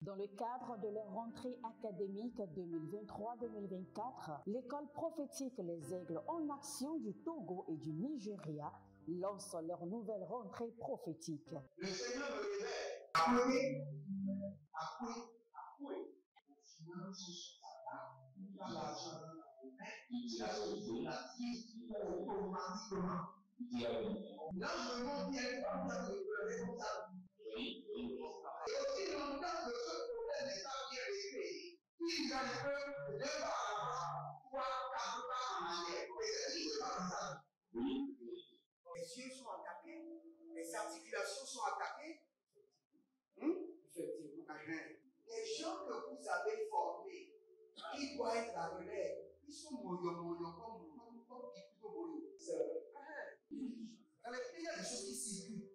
Dans le cadre de leur rentrée académique 2023-2024, l'école prophétique Les Aigles en Action du Togo et du Nigeria lance leur nouvelle rentrée prophétique. Le Seigneur me révèle. Appuyez. Là, je me montre bien comme ça. Et aussi longtemps que ce problème n'est pas bien réglé, il y a le peuple de pas en avant, 3, 4 pas en arrière. Et c'est pas comme ça. Les yeux sont attaqués, les articulations sont attaquées. Effectivement. Les gens que vous avez formés, qui doivent être la relève, ils sont moyons comme plutôt moyons. C'est vrai. Dans les pays, il y a des choses qui circulent.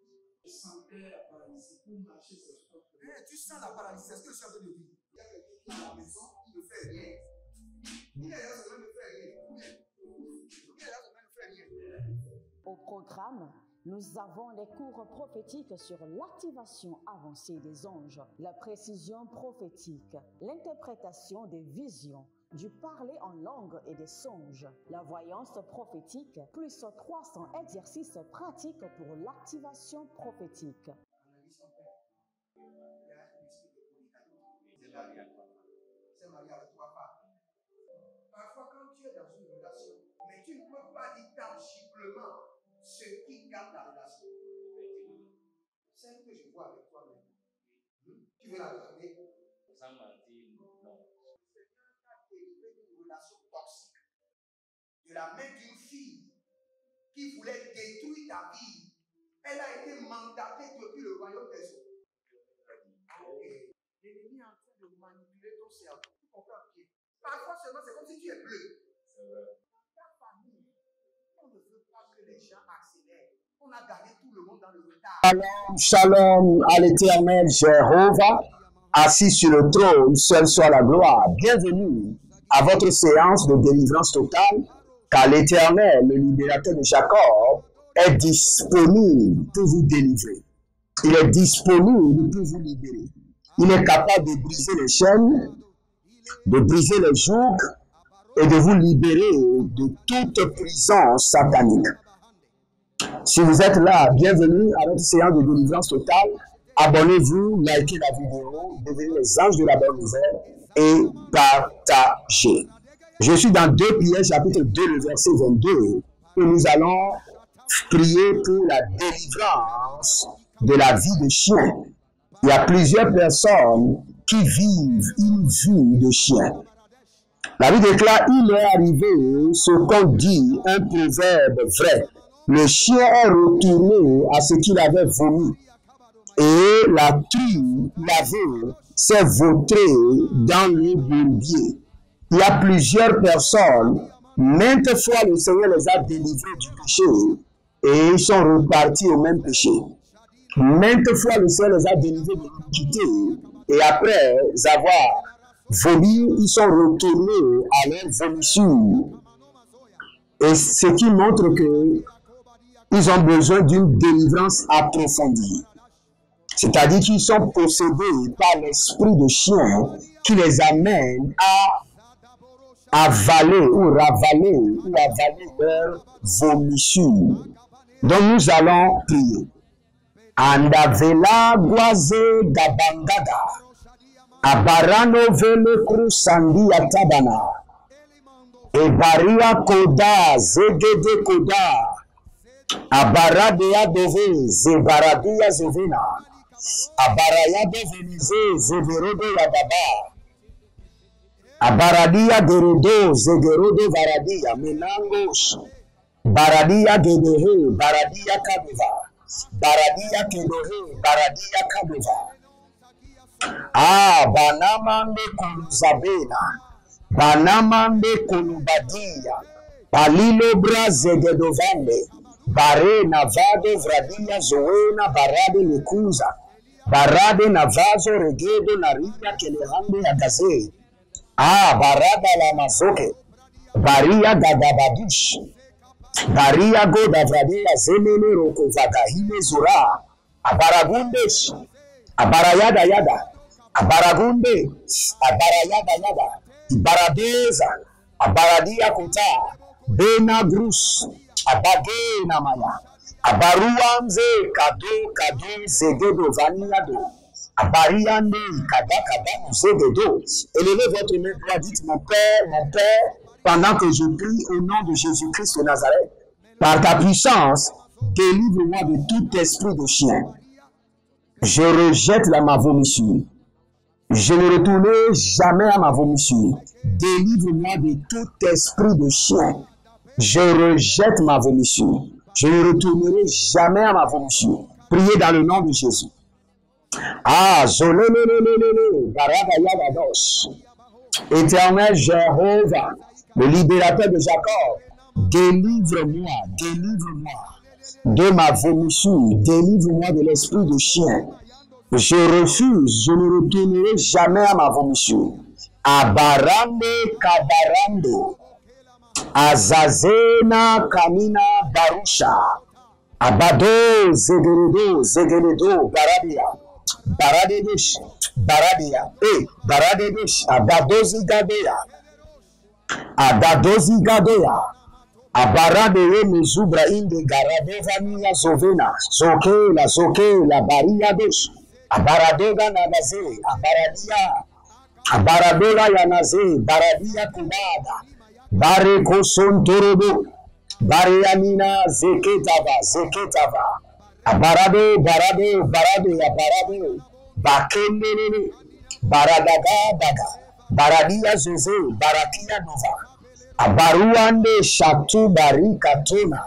Je sentais la paralysie pour marcher sur ce sport. Tu sens la paralysie, c'est ce que je suis en train de dire. Il y a quelqu'un qui est à la maison, qui ne fait rien. Il est là, ça ne fait rien. Il est là, ça ne fait rien. Au programme, nous avons les cours prophétiques sur l'activation avancée des anges, la précision prophétique, l'interprétation des visions, du parler en langue et des songes, la voyance prophétique, plus 300 exercices pratiques pour l'activation prophétique. C'est marié à 3 femmes. Parfois, quand tu es dans une relation, mais tu ne peux pas dire tangiblement ce qui garde la relation. Celle que je vois avec toi maintenant. Tu veux la regarder? Sans mentir, non. Le Seigneur t'a délivré d'une relation toxique. De la main d'une fille qui voulait détruire ta vie. Elle a été mandatée depuis le royaume des eaux. L'ennemi est en train de manipuler ton cerveau. Tu comprends bien? Parfois seulement, c'est comme si tu es bleu. C'est vrai. Dans ta famille, on ne veut pas que les gens accélèrent. On a gardé tout le monde dans le retard. Shalom à l'Éternel Jéhovah, assis sur le trône, seul soit la gloire. Bienvenue à votre séance de délivrance totale, car l'Éternel, le libérateur de Jacob, est disponible pour vous délivrer. Il est disponible pour vous libérer. Il est capable de briser les chaînes, de briser les jougs et de vous libérer de toute prison satanique. Si vous êtes là, bienvenue à notre séance de délivrance totale. Abonnez-vous, likez la vidéo, devenez les anges de la bonne nouvelle et partagez. Je suis dans 2 Pierre, chapitre 2, le verset 22, où nous allons prier pour la délivrance de la vie de chien. Il y a plusieurs personnes qui vivent une vie de chien. La Bible déclare, il est arrivé ce qu'on dit, un proverbe vrai. Le chien est retourné à ce qu'il avait vomi. Et la truie lavée s'est vautrée dans le bourbier. Il y a plusieurs personnes, maintes fois le Seigneur les a délivrés du péché et ils sont repartis au même péché. Maintes fois le Seigneur les a délivrés de l'iniquité et après avoir vomi, ils sont retournés à leur vomissure. Et ce qui montre que ils ont besoin d'une délivrance approfondie. C'est-à-dire qu'ils sont possédés par l'esprit de chien qui les amène à avaler ou ravaler ou avaler leur vomissure. Donc nous allons prier. Andavela guaze gabangada. Abarano vele krusandi atabana. Ebaria koda zegede koda. Abaradia dove zebaradia zevena. Abaraya devenize zeverodo yadaba. Abaradia gerodo zegerodo varadia menangos. Baradia gedehe baradia kadeva. Baradia kedehe baradia kadeva. Banamande kuluzabena. Banamande kulubadia. Palilo brazegedovande. Bare navado vradia zoena barade lekuza. Barade navazo regedo naria kelehande agaze. Barada la mazoke. Baria gagabadush. Baria goda vradia zemene roko vagahime zura. Abaragundesh. Abarayada yada. Abaragunde, Abarayada Yada, Ibaradeza, Abaradia Kota, Bena Grus, Abagena Maya, Abaruanze, Kado, Zegedo, Vaniado, Abariande, Kada, Zegedo. Élevez votre main droite, dites mon Père, pendant que je prie au nom de Jésus-Christ de Nazareth, par ta puissance, délivre-moi de tout esprit de chien. Je rejette ma vomissure. Je ne retournerai jamais à ma vomissure. Délivre-moi de tout esprit de chien. Je rejette ma vomissure. Je ne retournerai jamais à ma vomissure. Priez dans le nom de Jésus. Ah, Zololololololo, Baragayagados. Éternel Jéhovah, le libérateur de Jacob, délivre-moi de ma vomissure, délivre-moi de l'esprit de chien. Je refuse, je ne retournerai jamais à ma vomissure. Abarande Kabarando, Azazena Kamina Barusha, Abado Zegeredo, Baradedush, Baradedush, Abadozi Gadea, Abarade Mizubra inde Garadevania Zovena, Zokela, Baria Dush, Abaradega Nanaze, Abaradola Yanaze, Baradia Kubada, Bareko Sontorobo, Barianina Zeketava, Abarade, Bakende, Baradaga, Baradia Zoze, Barakia Nova, Abaruande Shatu Barika Tona,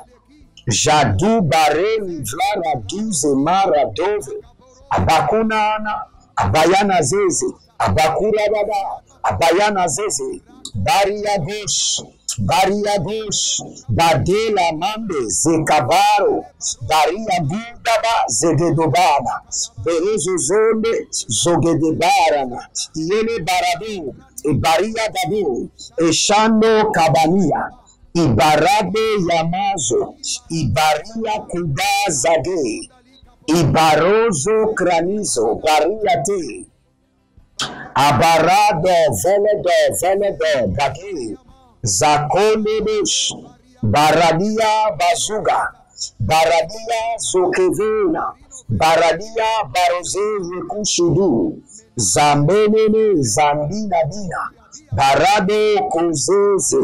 Jadu Bare Livlara Duze Mara Dove, Abakunana, Abayana Zeze, Abakura Baba, Abayana Zeze, Baria Bush, Badela Mande, Zekabaro, Baria Budaba, Zegedobana, Berezo Zonde, Zogedebarana, Yele Baradu, Baria Dabu, Eshano Kabania, Ibarabe Yamazo, Ibaria Kuda Zage, Ibarozo Kranizo, Baria Te, Abarado, Veledo, Gage, Zakolebush, Baradia Bazuga, Baradia Zokevena, Baradia Baroze Yekushudu, Zambelele Zambina Dina, Barado Kozeze,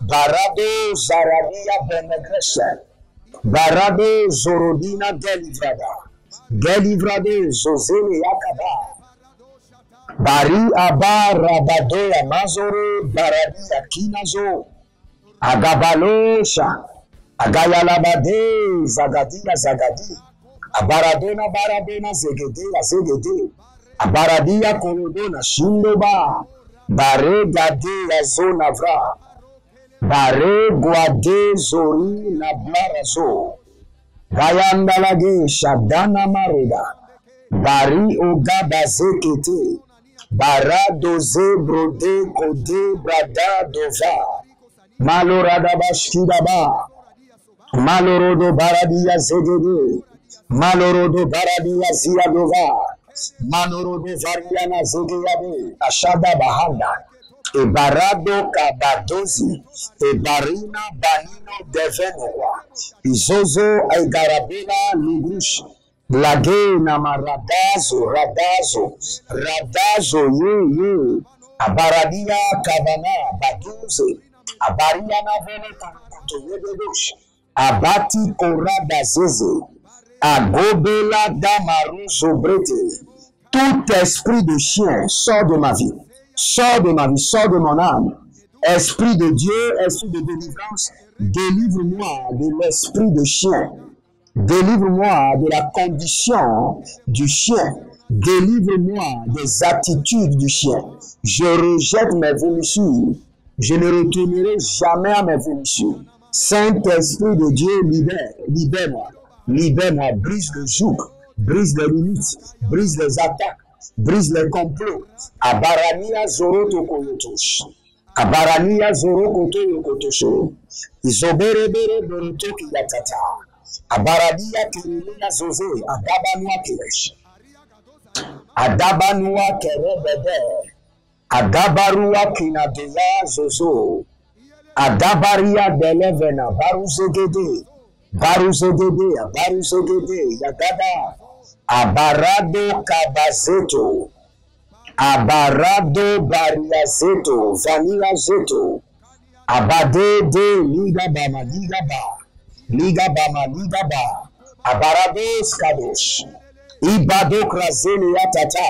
Barado Zaradia Benegresha, Barado Zorodina Delivrade Zozele Yakaba, Bari Abar Rabadoya Mazore Baradia Kinazo, Agabalosha, Agayalabade Zagadi, Baradona Zegede, Abaradia Korodona Shindoba, Bare Gade Zonavra, Bare Guade Zori Nablarazo, Gayandalage Shadana Mareda, Bari Ogaba Zekete, Baradoze Brode Kode Brada Dova, Malorada Bashkidaba, Malorodo Baradia Zegede, Malorodo Baradia Ziadova, Manorodo Variana Zegeyade, Ashada Bahanda, Ebarado Kabadozi, Ebarina Banino Devenoa, Izozo Aigarabela Lugrush, Lagena Maradazo, Radazo, ye, Abaradia Kavana, Baduze, Abariana Veneto, Abati Korada Zeze, Agobela Damaruzo Brete. Tout esprit de chien sort de ma vie, sort de mon âme. Esprit de Dieu, esprit de délivrance, délivre-moi de l'esprit de chien. Délivre-moi de la condition du chien. Délivre-moi des attitudes du chien. Je rejette mes vomissures. Je ne retournerai jamais à mes vomissures. Saint-Esprit de Dieu, libère-moi. Libère-moi, brise le joug, brise les limites, brise les attaques, brise les complots. Abarania Zoroto Koyotosh. Abarania Zorokoto Yokotosho. Izoberebere Borotoki Yatata. Abaradia Kirina Zoze. Ababanua Kiresh. Adabanua kerebede. Adabarua kinadeya zozo. Adabaria delevena. Baruzegede. Baruzegede. Baruzegede. Yagada. Abarado kabazeto. Abarado bariazeto. Vanilla zeto. Abade de liga bama liga ba. Liga bama liga ba. Abarados kadosh. Ibado krazeli yatata.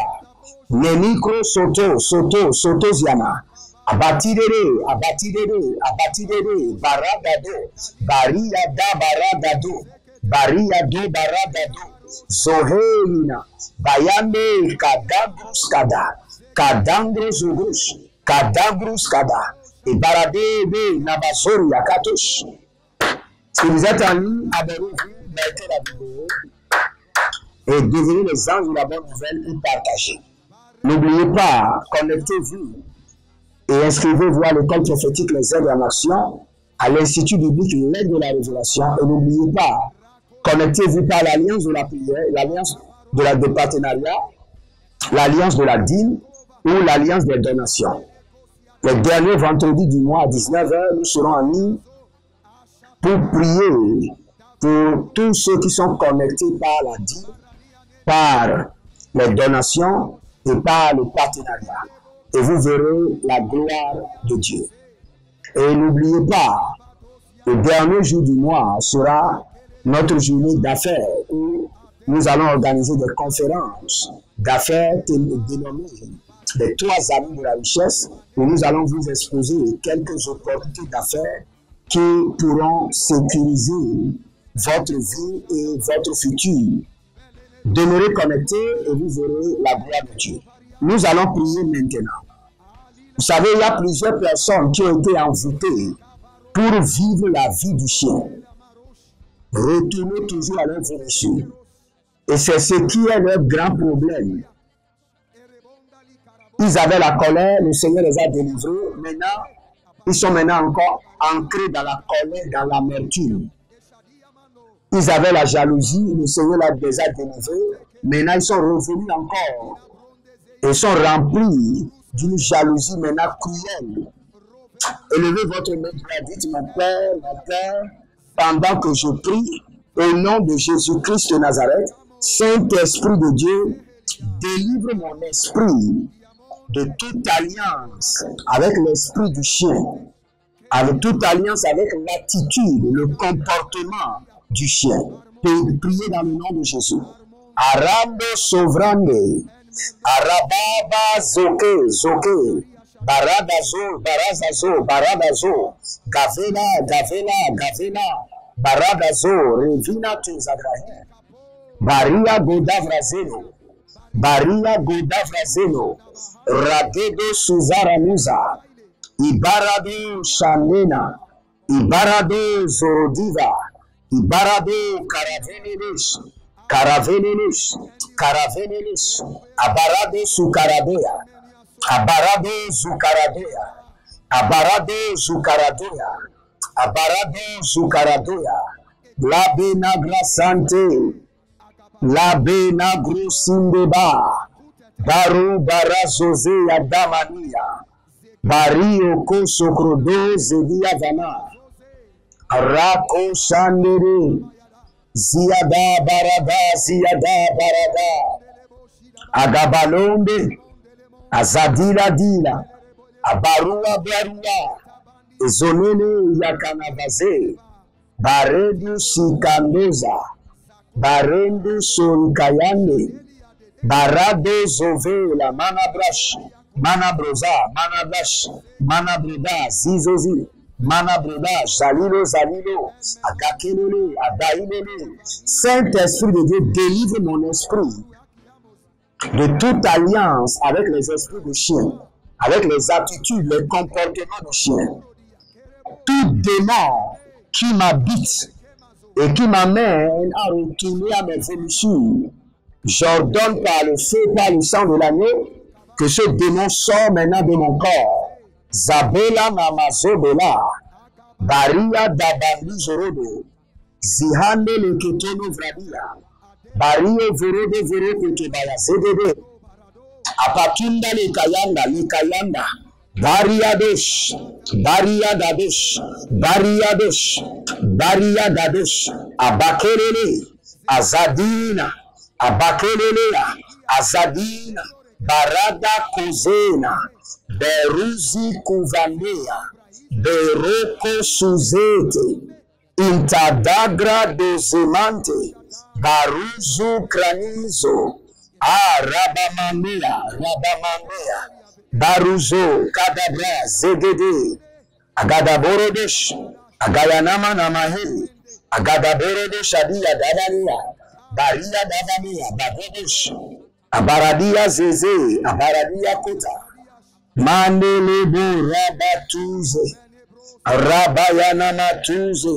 Nenikro soto soto soto ziana. Abatidere abatidere abatidere baradado. Baria da baradado. Baria do baradado. Zoheina. Bayande kadagrus kada. Kadangros ugrus. Kadagrus kada. Et baradé de Nabazori Yakatosh. Si vous êtes en ligne, abonnez-vous, mettez la vidéo et devenez les anges de la bonne nouvelle et partagez. N'oubliez pas, connectez-vous et inscrivez-vous à l'école prophétique Les Aides en Action, à l'Institut biblique L'aide de la Révélation. Et n'oubliez pas, connectez-vous par l'alliance de la prière, l'alliance de partenariat, l'alliance de la dîme ou l'alliance des donations. Le dernier vendredi du mois à 19h, nous serons en ligne pour prier pour tous ceux qui sont connectés par la dîme, par les donations et par le partenariat. Et vous verrez la gloire de Dieu. Et n'oubliez pas, le dernier jour du mois sera notre journée d'affaires où nous allons organiser des conférences d'affaires dénommées les 3 amis de la richesse, où nous allons vous exposer quelques opportunités d'affaires qui pourront sécuriser votre vie et votre futur. Demeurez connectés et vous verrez la gloire de Dieu. Nous allons prier maintenant. Vous savez, il y a plusieurs personnes qui ont été envoûtées pour vivre la vie du chien. Retournez toujours à leur vérité. Et c'est ce qui est leur grand problème. Ils avaient la colère, le Seigneur les a délivrés. Maintenant, ils sont maintenant encore ancrés dans la colère, dans l'amertume. Ils avaient la jalousie, le Seigneur les a délivrés. Maintenant, ils sont revenus encore. Ils sont remplis d'une jalousie maintenant cruelle. Élevez votre main et dites, mon Père, pendant que je prie, au nom de Jésus-Christ de Nazareth, Saint-Esprit de Dieu, délivre mon esprit de toute alliance avec l'esprit du chien, avec toute alliance avec l'attitude, le comportement du chien. Priez dans le nom de Jésus. Arando sovrande, arababa zoke, zoke, baradazo, barazazo, baradazo, gavena, gavena, gavena, baradazo, revina tuzagrahe, baria godavrazeno, baria godavrazeno, ragedo suzaranuza, ibarado shanena, ibarado zorodiva, ibarado caravenelish, caravenelish, caravenelish, abarado sucaradea, abarado zucaradea, abarado zucaradea, abarado zucaradea, la benagra sante, la benagro sindeba, baru barazoze adamania, bario kosokrodo zedia vana, rako shandere, ziada barada, agabalonde, azadila dila, abarua barua, ezonene yakanavaze, baredu sikandoza, barendu sonkayande, barado zovela, manabrash, manabroza, manabrash, manabroda, zizozi, manabroda, zalilo, zalilo, agakelele, adailele. Saint-Esprit de Dieu, délivre mon esprit de toute alliance avec les esprits de chien, avec les attitudes, les comportements de chien. Tout démon qui m'habite et qui m'amène à retourner à mes émissions, j'ordonne par le feu, par le sang de l'agneau, que ce démon sort maintenant de mon corps. Zabela namazobela, baria dabandi zorodo, zihande le ketono vradia, Bario vero de vero kutubaya zedede. Apatunda le kayanda. Bariadosh, Abakelele, Azadina, Azadina, Barada Kozena, Beruzi Kuvandea, Beroko Suzete, Intadagra Dozemante, Baruzu Kranizo, Rabamamea, Baruzo, Kadabra, Zegede, Agadaborodesh, Agayanama Namahe, Agadaborodesh, Adia Dabania, Baria Dabania, Babodesh, Abaradia Zeze, Abaradia Kota, Mandelebo Rabatuze, Rabayanama Tuze,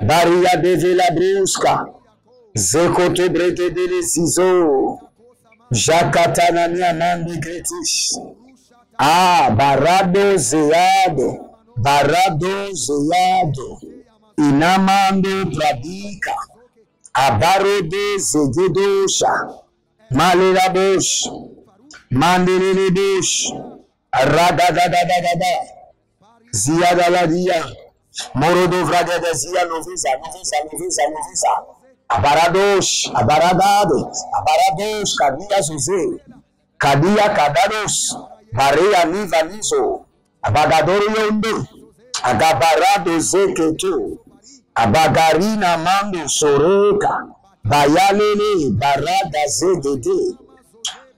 Baria de Vela Brusca, Zekoto Brete de Zizo, Jakatanania Mandi Gretish. Barado Zeado, Inamando Pradika, Abarode Zegedosha, Malirabush, Mandelibush, Radadadadada, Ziadaladia, Morodo Vragada Zia Novisa, Abaradosh, Kadia Zuze, Kadia Kadados, Barea Niva Nizo, Abagadoro Yondo, Agabarado Zeketo, Abagarina Mando Soreka, Bayalele, Barada Zegede,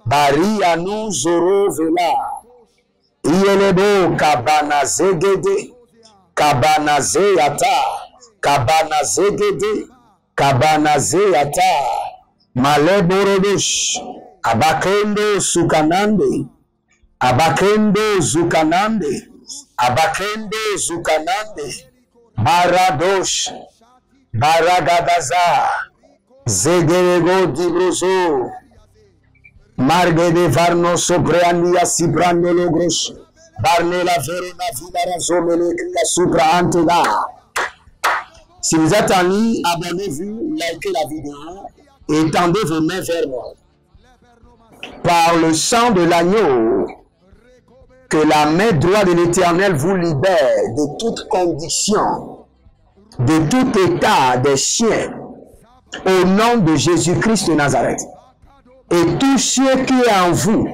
Baria Nu Zoro Vela, Ielebo Kabana Zegede, Kabana Zeyata, Kabana Zegede, Kabana Zeyata, Maleborodosh, Abakendo Sukanande, Abakendo Zukanande, Baradosh, Baragadaza, Zegerego Dibroso, Marge de Varno Sobreandia Sibrando Logros, Barnela Verona Villa Zomele Cria Supra Antega. Si vous êtes en ligne, abonnez-vous, likez la vidéo et tendez vos mains vers moi. Par le sang de l'agneau, que la main droite de l'Éternel vous libère de toute condition, de tout état des chiens, au nom de Jésus-Christ de Nazareth. Et tout ce qui est en vous,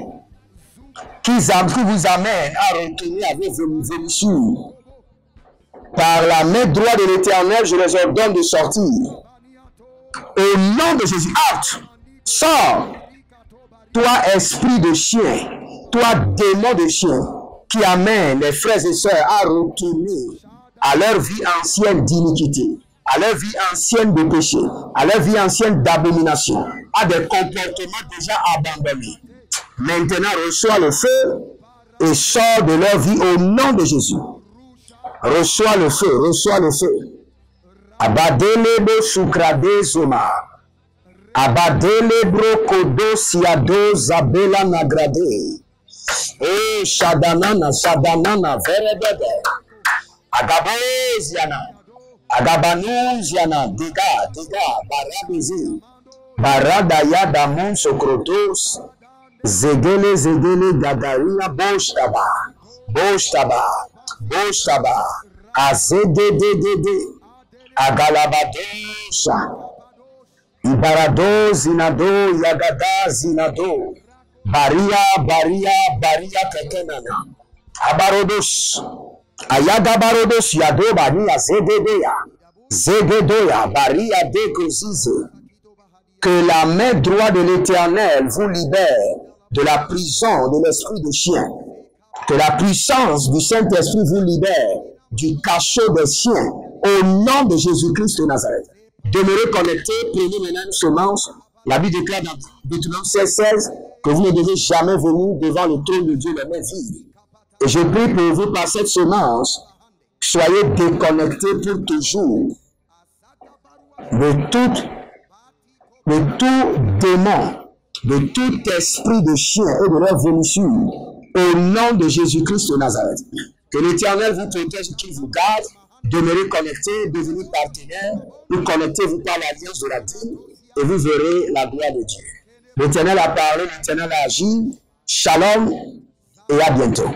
qui vous amène à retourner avec vos blessures, par la main droite de l'Éternel, je les ordonne de sortir. Au nom de Jésus, out, sors, toi esprit de chien, toi démon de chien, qui amène les frères et sœurs à retourner à leur vie ancienne d'iniquité, à leur vie ancienne de péché, à leur vie ancienne d'abomination, à des comportements déjà abandonnés. Maintenant, reçois le feu et sors de leur vie au nom de Jésus. Reçois le feu, reçois le feu. Abadelebo sukrade zoma. Abadelebro kodo siado zabela nagrade. Shadanana, verebede. Agabanuziana, diga, barabizi. Baradaya damun sokrotos. Zegele, gadaria, Boshtaba, Azedede, Agalabadosha, Ibarado, Zinado, Yagada, Zinado, Baria, Kekenana, Abarodos, Ayagabarodos, Yado, Baria, Zegedoya, Baria, Dekozize. Que la main droite de l'Éternel vous libère de la prison de l'esprit de chien. Que la puissance du Saint-Esprit vous libère du cachot des chiens au nom de Jésus-Christ de Nazareth. Demeurez connectés, prenez maintenant une semence. La Bible déclare dans Deutéronome 16 que vous ne devez jamais venir devant le trône de Dieu les mains vides. Et je prie pour vous par cette semence, soyez déconnectés pour toujours de tout démon, de tout esprit de chien et de leur vénissure. Au nom de Jésus-Christ de Nazareth. Que l'Éternel vous protège, qu'il vous garde. Demeurez connectés, devenez partenaires. Vous connectez-vous par l'alliance de la dîme. et vous verrez la gloire de Dieu. L'Éternel a parlé, l'Éternel a agi. Shalom et à bientôt.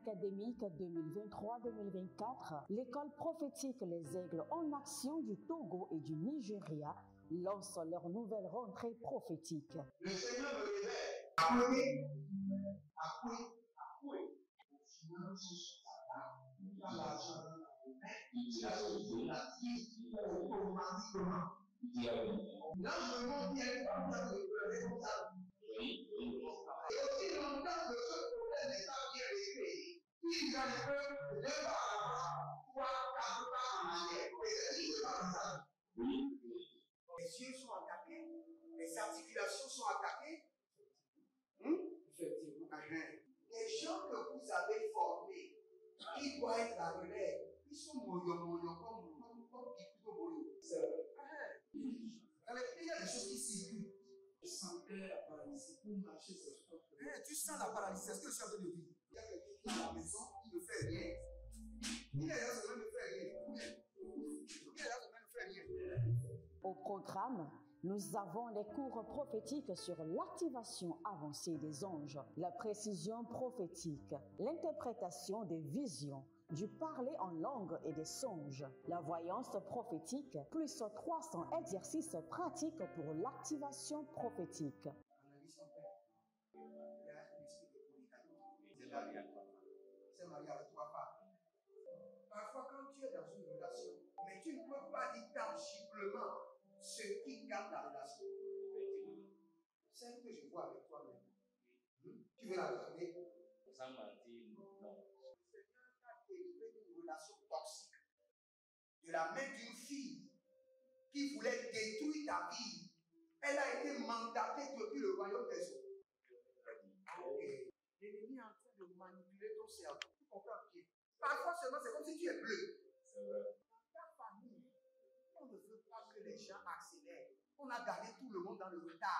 Académique 2023-2024, l'école prophétique Les Aigles en Action du Togo et du Nigeria lance leur nouvelle rentrée prophétique. Le Seigneur me révèle. Appuyez. Finances, l'argent, la vie, automatiquement. Là, je me montre bien comme ça, je peux le comme ça. Et aussi longtemps que ce problème n'est pas bien réglé, il y a des peuples de par là-bas, 3, 4 pas en arrière. Et c'est ce qui se passe ça. Les yeux sont attaqués, les articulations sont attaquées. Effectivement. Les gens que vous avez formés, qui doivent être la relève, ils sont moyo comme Kipito Boyo. C'est vrai. Dans les pays, il y a des choses qui circulent. Je sentais la paralysie pour marcher sur ce sport. Tu sens la paralysie, c'est ce que je suis en train de dire. Il y a quelqu'un qui est à la maison qui ne fait rien. Il y a quelqu'un qui ne fait rien. Il y a quelqu'un qui ne fait rien. Au programme, nous avons les cours prophétiques sur l'activation avancée des anges, la précision prophétique, l'interprétation des visions, du parler en langue et des songes, la voyance prophétique, plus 300 exercices pratiques pour l'activation prophétique. Analyse ton père. Il y a un esprit de polygamie. C'est marié à toi. C'est marié avec toi pas. Parfois, quand tu es dans une relation, mais tu ne peux pas dire tangiblement ce qui garde la relation. Celle que je vois avec toi maintenant. Tu veux la regarder? Sans mentir, non. Le Seigneur t'a délivré d'une relation toxique. De la main d'une fille qui voulait détruire ta vie. Elle a été mandatée depuis le royaume des eaux. L'ennemi est en train de manipuler ton cerveau. Tu comprends bien? Parfois seulement, c'est comme si tu es bleu. C'est vrai. Dans ta famille, on ne veut pas que les gens accélèrent. On a gardé tout le monde dans le retard.